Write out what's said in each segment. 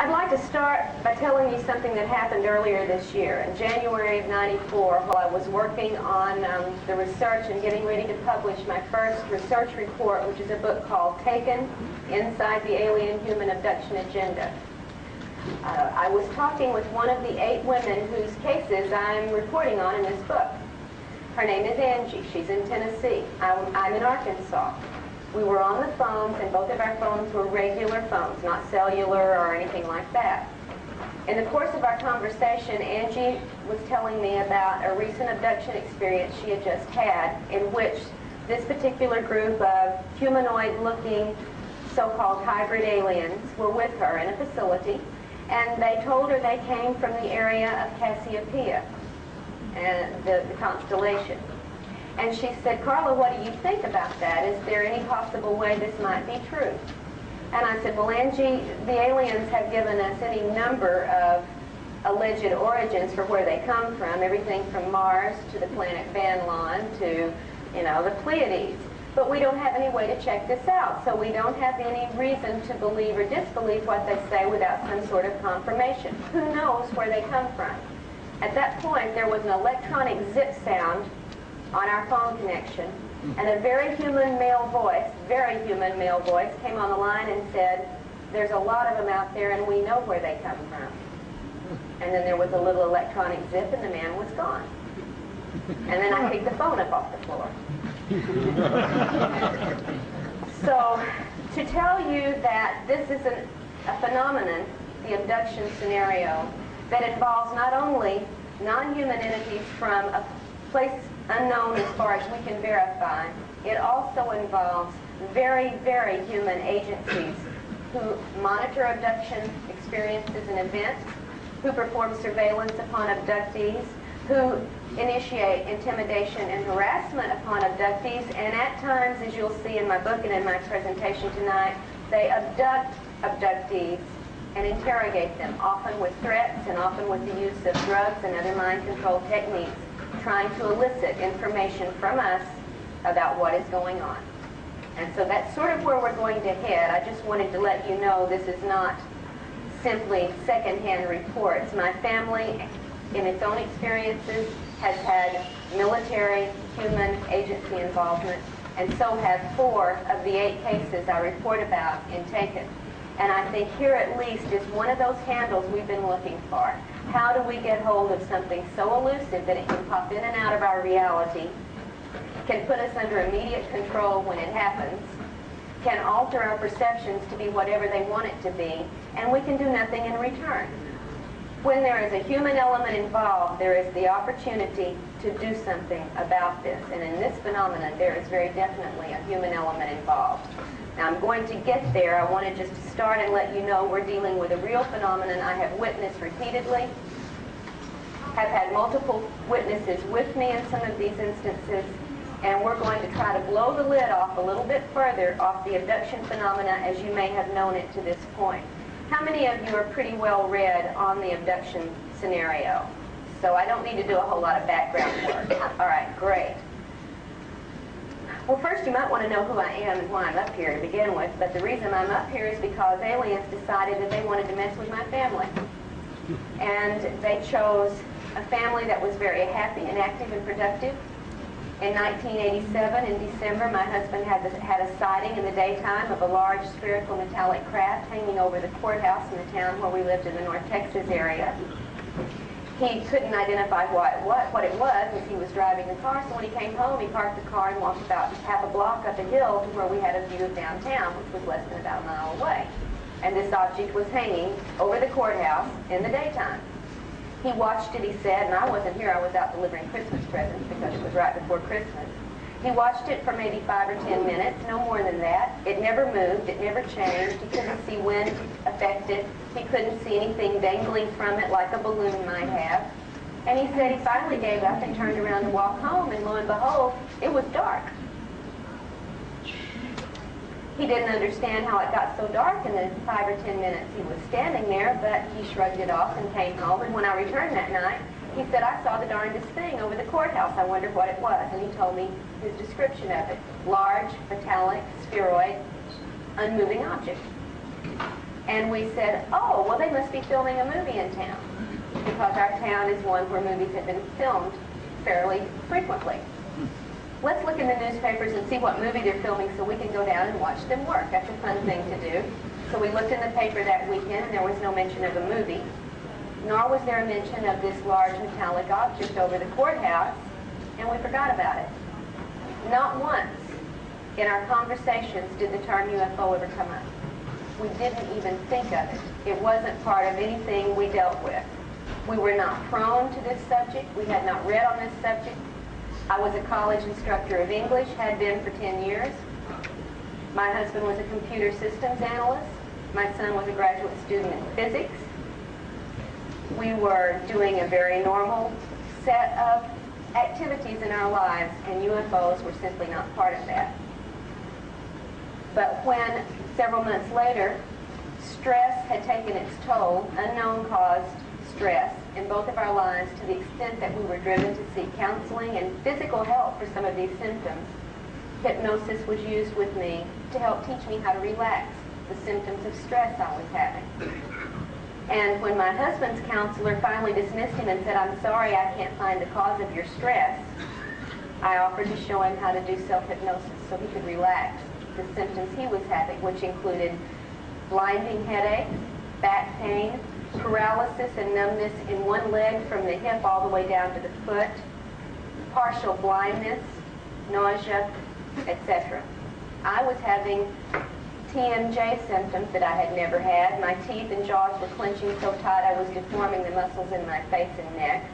I'd like to start by telling you something that happened earlier this year. In January of '94, while I was working on the research and getting ready to publish my first research report, which is a book called Taken: Inside the Alien-Human Abduction Agenda. I was talking with one of the 8 women whose cases I'm reporting on in this book. Her name is Angie. She's in Tennessee. I'm in Arkansas. We were on the phones, and both of our phones were regular phones, not cellular or anything like that. In the course of our conversation, Angie was telling me about a recent abduction experience she had just had, in which this particular group of humanoid-looking so-called hybrid aliens were with her in a facility, and they told her they came from the area of Cassiopeia, and the constellation. And she said, "Karla, what do you think about that? Is there any possible way this might be true?" And I said, "Well, Angie, the aliens have given us any number of alleged origins for where they come from, everything from Mars to the planet Van Loan to, the Pleiades. But we don't have any way to check this out, so we don't have any reason to believe or disbelieve what they say without some sort of confirmation. Who knows where they come from?" At that point, there was an electronic zip sound on our phone connection, and a very human male voice came on the line and said, "There's a lot of them out there, and we know where they come from." And then there was a little electronic zip, and the man was gone. And then I picked the phone up off the floor. So, to tell you that this is a phenomenon, the abduction scenario, that involves not only non-human entities from a place unknown as far as we can verify, it also involves very, very human agencies who monitor abduction experiences and events, who perform surveillance upon abductees, who initiate intimidation and harassment upon abductees, and at times, as you'll see in my book and in my presentation tonight, they abduct abductees and interrogate them, often with threats and often with the use of drugs and other mind control techniques, trying to elicit information from us about what is going on. And so that's sort of where we're going to head. I just wanted to let you know this is not simply secondhand reports. My family, in its own experiences, has had military human agency involvement, and so have 4 of the 8 cases I report about in Taken. And I think here at least is one of those handles we've been looking for. How do we get hold of something so elusive that it can pop in and out of our reality, can put us under immediate control when it happens, can alter our perceptions to be whatever they want it to be, and we can do nothing in return? When there is a human element involved, there is the opportunity to do something about this. And in this phenomenon, there is very definitely a human element involved. Now, I'm going to get there. I want to just start and let you know we're dealing with a real phenomenon I have witnessed repeatedly, have had multiple witnesses with me in some of these instances, and we're going to try to blow the lid off a little bit further off the abduction phenomena as you may have known it to this point. How many of you are pretty well read on the abduction scenario? So I don't need to do a whole lot of background work. All right, great. Well, first you might want to know who I am and why I'm up here to begin with, but the reason I'm up here is because aliens decided that they wanted to mess with my family. And they chose a family that was very happy and active and productive. In 1987, in December, my husband had a sighting in the daytime of a large spherical metallic craft hanging over the courthouse in the town where we lived in the North Texas area. He couldn't identify what it was as he was driving the car, so when he came home, he parked the car and walked about half a block up a hill to where we had a view of downtown, which was less than about a mile away. And this object was hanging over the courthouse in the daytime. He watched it, he said, and I wasn't here, I was out delivering Christmas presents because it was right before Christmas. He watched it for maybe 5 or 10 minutes, no more than that. It never moved, it never changed. He couldn't see wind affect it. He couldn't see anything dangling from it like a balloon might have. And he said he finally gave up and turned around to walk home, and lo and behold, it was dark. He didn't understand how it got so dark in the 5 or 10 minutes he was standing there, but he shrugged it off and came home. And when I returned that night, he said, "I saw the darndest thing over the courthouse. I wondered what it was." And he told me his description of it. Large, metallic, spheroid, unmoving object. And we said, oh, well, they must be filming a movie in town, because our town is one where movies have been filmed fairly frequently. Let's look in the newspapers and see what movie they're filming so we can go down and watch them work. That's a fun thing to do. So we looked in the paper that weekend, and there was no mention of a movie, nor was there a mention of this large metallic object over the courthouse, and we forgot about it. Not once in our conversations did the term UFO ever come up. We didn't even think of it. It wasn't part of anything we dealt with. We were not prone to this subject. We had not read on this subject. I was a college instructor of English, had been for 10 years. My husband was a computer systems analyst. My son was a graduate student in physics. We were doing a very normal set of activities in our lives, and UFOs were simply not part of that. But when, several months later, stress had taken its toll, unknown caused stress, in both of our lives to the extent that we were driven to seek counseling and physical help for some of these symptoms, hypnosis was used with me to help teach me how to relax the symptoms of stress I was having. And when my husband's counselor finally dismissed him and said, I'm sorry, I can't find the cause of your stress, I offered to show him how to do self-hypnosis so he could relax the symptoms he was having, which included blinding headache, back pain, paralysis and numbness in one leg from the hip all the way down to the foot, partial blindness, nausea, etc. I was having TMJ symptoms that I had never had. My teeth and jaws were clenching so tight I was deforming the muscles in my face and neck.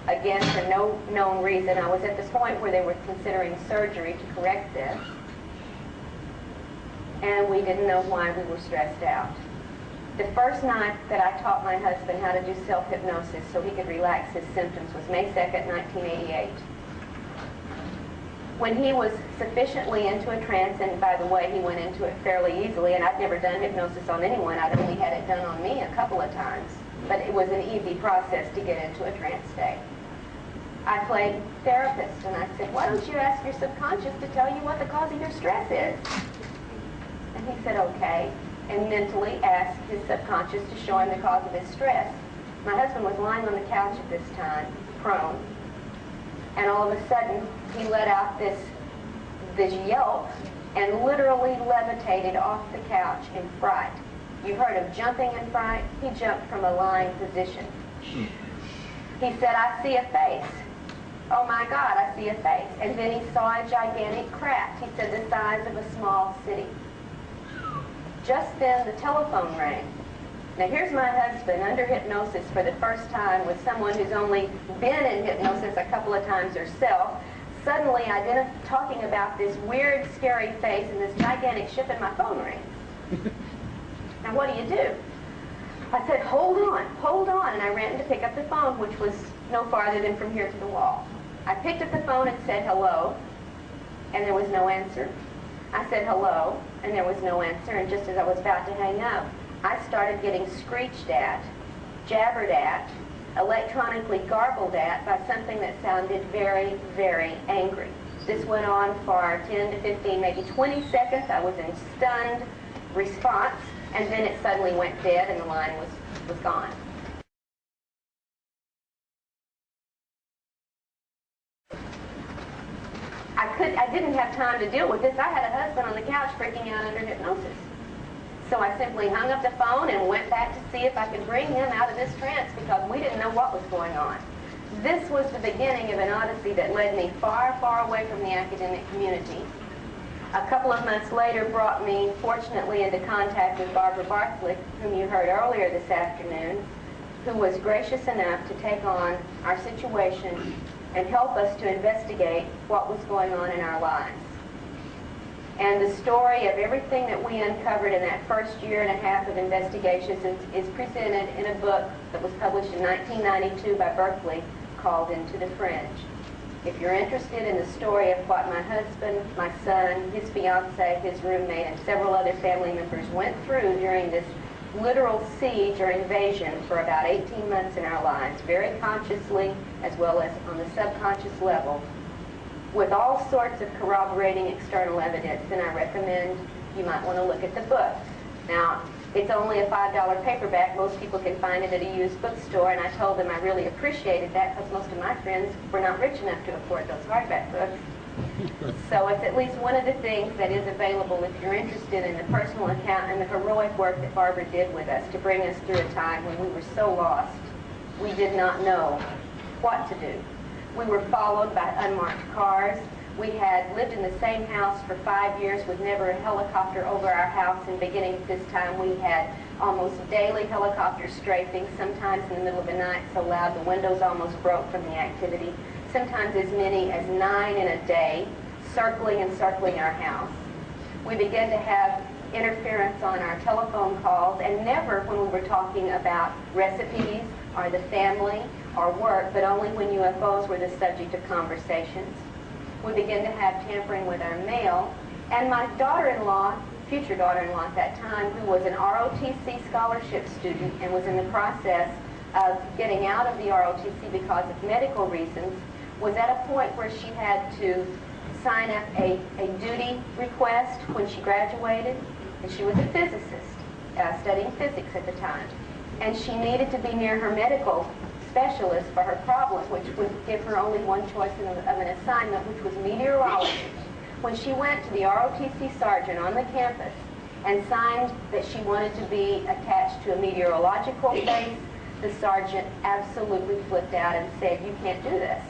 Again, for no known reason. I was at the point where they were considering surgery to correct this. And we didn't know why we were stressed out. The first night that I taught my husband how to do self-hypnosis so he could relax his symptoms was May 2nd, 1988. When he was sufficiently into a trance, and by the way, he went into it fairly easily, and I've never done hypnosis on anyone. I'd only had it done on me a couple of times, but it was an easy process to get into a trance state. I played therapist, and I said, why don't you ask your subconscious to tell you what the cause of your stress is? And he said, okay, and mentally asked his subconscious to show him the cause of his stress. My husband was lying on the couch at this time, prone, and all of a sudden he let out this yelp and literally levitated off the couch in fright. You've heard of jumping in fright? He jumped from a lying position. He said, I see a face. Oh my God, I see a face. And then he saw a gigantic craft. He said the size of a small city. Just then the telephone rang. Now here's my husband under hypnosis for the first time with someone who's only been in hypnosis a couple of times herself, suddenly talking about this weird, scary face and this gigantic ship, and my phone rings. Now what do you do? I said, hold on, and I ran to pick up the phone, which was no farther than from here to the wall. I picked up the phone and said hello, and there was no answer. I said hello, and there was no answer, and just as I was about to hang up, I started getting screeched at, jabbered at, electronically garbled at by something that sounded very, very angry. This went on for 10 to 15, maybe 20 seconds. I was in stunned response, and then it suddenly went dead and the line was gone. I didn't have time to deal with this. I had a husband on the couch freaking out under hypnosis. So I simply hung up the phone and went back to see if I could bring him out of this trance because we didn't know what was going on. This was the beginning of an odyssey that led me far, far away from the academic community. A couple of months later brought me, fortunately, into contact with Barbara Barthlick, whom you heard earlier this afternoon, who was gracious enough to take on our situation and help us to investigate what was going on in our lives. And the story of everything that we uncovered in that first year and a half of investigations is presented in a book that was published in 1992 by Berkeley called Into the Fringe. If you're interested in the story of what my husband, my son, his fiancée, his roommate, and several other family members went through during this literal siege or invasion for about 18 months in our lives, very consciously as well as on the subconscious level, with all sorts of corroborating external evidence, then I recommend you might want to look at the book. Now, It's only a $5 paperback. Most people can find it at a used bookstore, and I told them I really appreciated that because most of my friends were not rich enough to afford those hardback books. So it's at least one of the things that is available if you're interested in the personal account and the heroic work that Barbara did with us to bring us through a time when we were so lost. We did not know what to do. We were followed by unmarked cars. We had lived in the same house for 5 years with never a helicopter over our house, and beginning at this time we had almost daily helicopter strafing, sometimes in the middle of the night so loud the windows almost broke from the activity, sometimes as many as 9 in a day, circling and circling our house. We began to have interference on our telephone calls, and never when we were talking about recipes or the family or work, but only when UFOs were the subject of conversations. We began to have tampering with our mail, and my daughter-in-law, future daughter-in-law at that time, who was an ROTC scholarship student and was in the process of getting out of the ROTC because of medical reasons, was at a point where she had to sign up a duty request when she graduated, and she was a physicist, studying physics at the time, and she needed to be near her medical specialist for her problem, which would give her only one choice of an assignment, which was meteorology. When she went to the ROTC sergeant on the campus and signed that she wanted to be attached to a meteorological base, the sergeant absolutely flipped out and said, "You can't do this.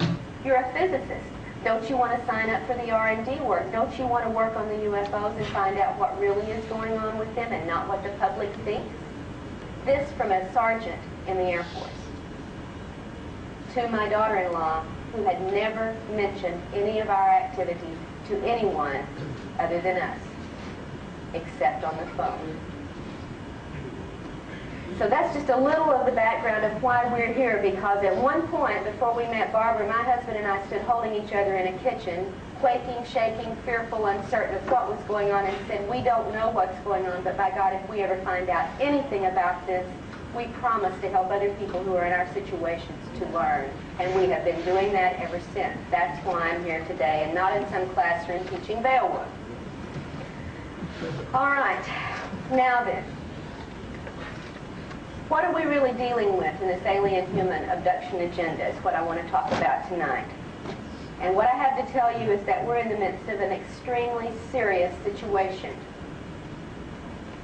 You're a physicist. Don't you want to sign up for the R&D work? Don't you want to work on the UFOs and find out what really is going on with them and not what the public thinks?" This from a sergeant in the Air Force to my daughter-in-law, who had never mentioned any of our activities to anyone other than us, except on the phone. So that's just a little of the background of why we're here, because at one point, before we met Barbara, my husband and I stood holding each other in a kitchen, quaking, shaking, fearful, uncertain of what was going on, and said, "We don't know what's going on, but by God, if we ever find out anything about this, we promise to help other people who are in our situations to learn." And we have been doing that ever since. That's why I'm here today, and not in some classroom teaching Beowulf. All right, now then, what are we really dealing with in this alien-human abduction agenda is what I want to talk about tonight. And what I have to tell you is that we're in the midst of an extremely serious situation.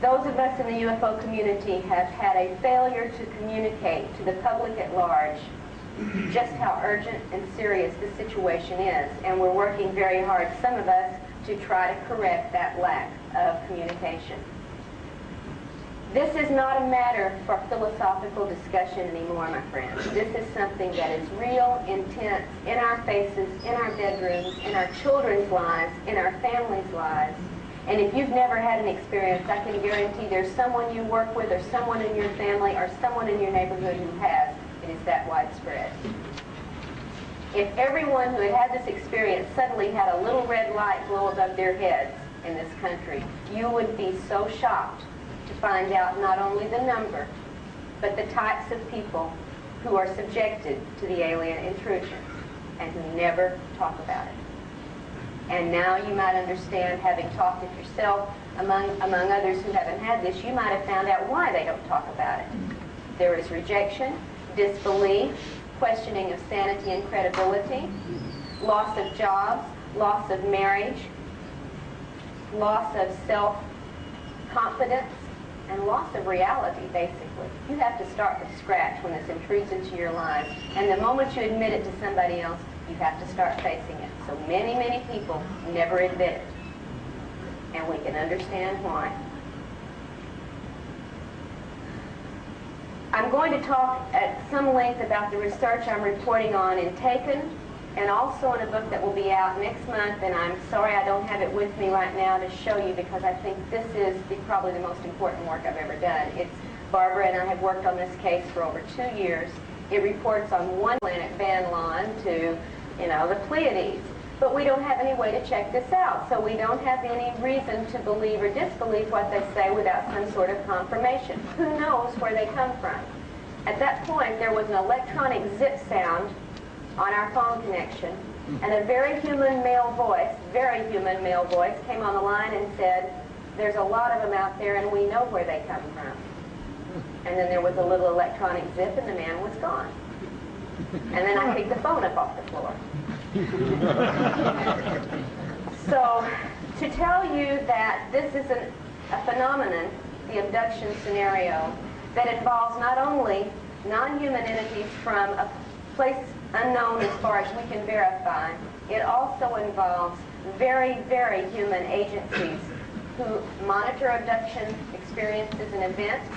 Those of us in the UFO community have had a failure to communicate to the public at large just how urgent and serious the situation is, and we're working very hard, some of us, to try to correct that lack of communication. This is not a matter for philosophical discussion anymore, my friends. This is something that is real, intense, in our faces, in our bedrooms, in our children's lives, in our families' lives. And if you've never had an experience, I can guarantee there's someone you work with or someone in your family or someone in your neighborhood who has. It is that widespread. If everyone who had this experience suddenly had a little red light glow above their heads in this country, you would be so shocked to find out not only the number, but the types of people who are subjected to the alien intrusion and who never talk about it. And now you might understand, having talked it yourself, among others who haven't had this, you might have found out why they don't talk about it. There is rejection, disbelief, questioning of sanity and credibility, loss of jobs, loss of marriage, loss of self-confidence, and loss of reality, basically. You have to start from scratch when this intrudes into your lives. And the moment you admit it to somebody else, you have to start facing it. So many, many people never admit it. And we can understand why. I'm going to talk at some length about the research I'm reporting on in Taken, and also in a book that will be out next month, and I'm sorry I don't have it with me right now to show you, because I think this is probably the most important work I've ever done. Barbara and I have worked on this case for over 2 years. It reports on one planet, Van Lawn, to, the Pleiades. But we don't have any way to check this out, so we don't have any reason to believe or disbelieve what they say without some sort of confirmation. Who knows where they come from? At that point, there was an electronic zip sound on our phone connection, and a very human male voice came on the line and said, there's a lot of them out there and we know where they come from. And then there was a little electronic zip and the man was gone. And then I picked the phone up off the floor. So to tell you that this is a phenomenon, the abduction scenario, that involves not only non-human entities from a place unknown as far as we can verify, it also involves very, very human agencies who monitor abduction experiences and events,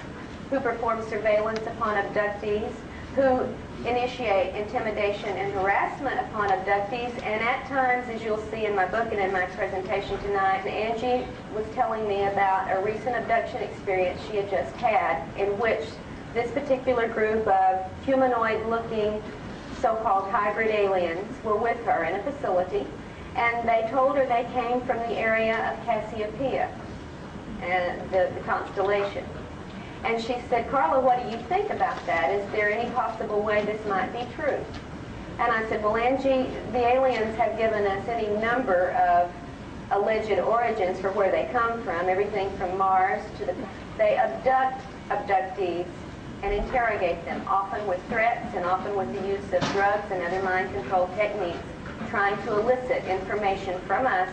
who perform surveillance upon abductees, who initiate intimidation and harassment upon abductees, and at times, as you'll see in my book and in my presentation tonight, Angie was telling me about a recent abduction experience she had just had in which this particular group of humanoid-looking so-called hybrid aliens were with her in a facility, and they told her they came from the area of Cassiopeia, and the constellation. And she said, "Karla, what do you think about that? Is there any possible way this might be true?" And I said, "Well, Angie, the aliens have given us any number of alleged origins for where they come from, everything from Mars to they abduct abductees and interrogate them, often with threats and often with the use of drugs and other mind control techniques, trying to elicit information from us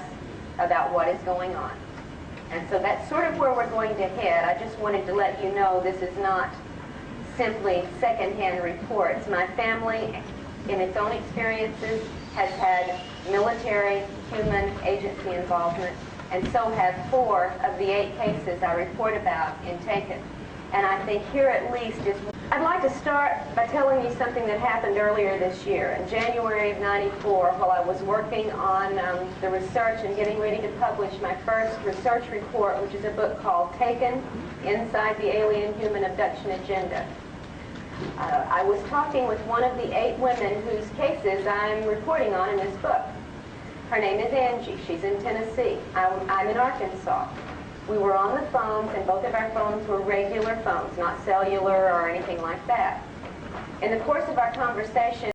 about what is going on." And so that's sort of where we're going to head. I just wanted to let you know this is not simply secondhand reports. My family, in its own experiences, has had military, human agency involvement, and so have 4 of the 8 cases I report about in Taken. And I think here at least is... I'd like to start by telling you something that happened earlier this year. In January of '94, while I was working on the research and getting ready to publish my first research report, which is a book called Taken, Inside the Alien-Human Abduction Agenda, I was talking with one of the 8 women whose cases I'm reporting on in this book. Her name is Angie. She's in Tennessee. I'm in Arkansas. We were on the phones, and both of our phones were regular phones, not cellular or anything like that. In the course of our conversation,